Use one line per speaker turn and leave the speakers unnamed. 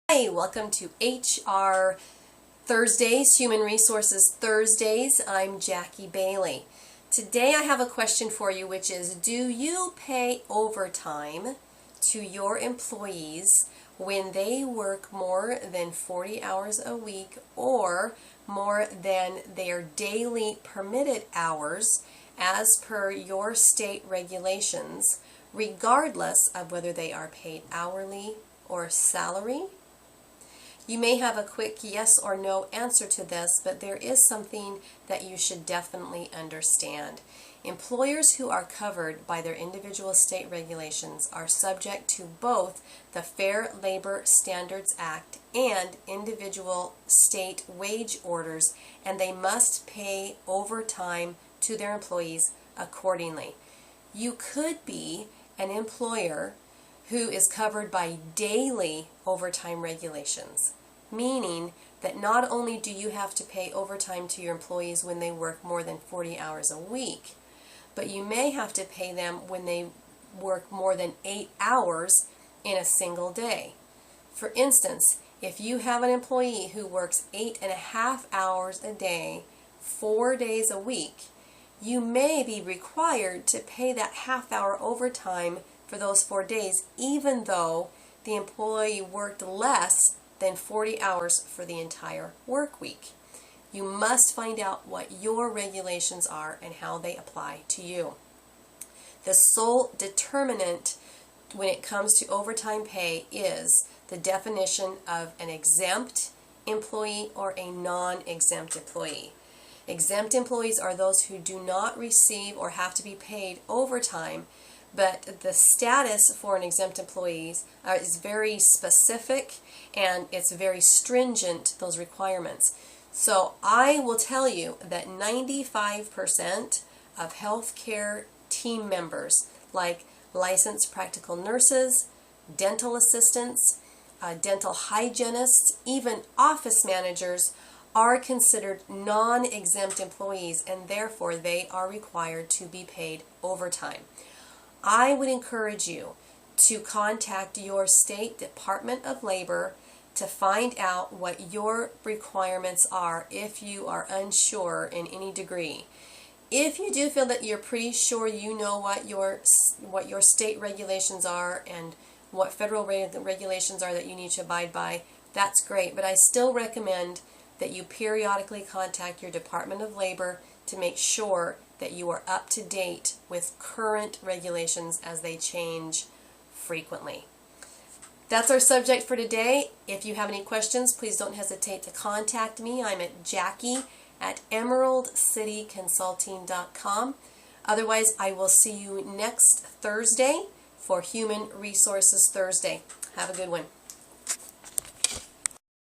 Hi, welcome to HR Thursdays, Human Resources Thursdays. I'm Jackie Bailey. Today I have a question for you, which is, do you pay overtime to your employees when they work more than 40 hours a week or more than their daily permitted hours as per your state regulations, regardless of whether they are paid hourly or salary? You may have a quick yes or no answer to this, but there is something that you should definitely understand. Employers who are covered by their individual state regulations are subject to both the Fair Labor Standards Act and individual state wage orders, and they must pay overtime to their employees accordingly. You could be an employer who is covered by daily overtime regulations, meaning that not only do you have to pay overtime to your employees when they work more than 40 hours a week, but you may have to pay them when they work more than 8 hours in a single day. For instance, if you have an employee who works 8.5 hours a day, 4 days a week, you may be required to pay that half-hour overtime for those 4 days, even though the employee worked less than 40 hours for the entire work week. You must find out what your regulations are and how they apply to you. The sole determinant when it comes to overtime pay is the definition of an exempt employee or a non-exempt employee. Exempt employees are those who do not receive or have to be paid overtime, but the status for an exempt employee is very specific and it's very stringent, those requirements. So I will tell you that 95% of healthcare team members, like licensed practical nurses, dental assistants, dental hygienists, even office managers, are considered non-exempt employees, and therefore they are required to be paid overtime. I would encourage you to contact your state Department of Labor to find out what your requirements are if you are unsure in any degree. If you do feel that you're pretty sure you know what your state regulations are and what federal regulations are that you need to abide by, that's great. But I still recommend that you periodically contact your Department of Labor to make sure that you are up to date with current regulations as they change frequently. That's our subject for today. If you have any questions, please don't hesitate to contact me. I'm at Jackie@emeraldcityconsulting.com. Otherwise, I will see you next Thursday for Human Resources Thursday. Have a good one.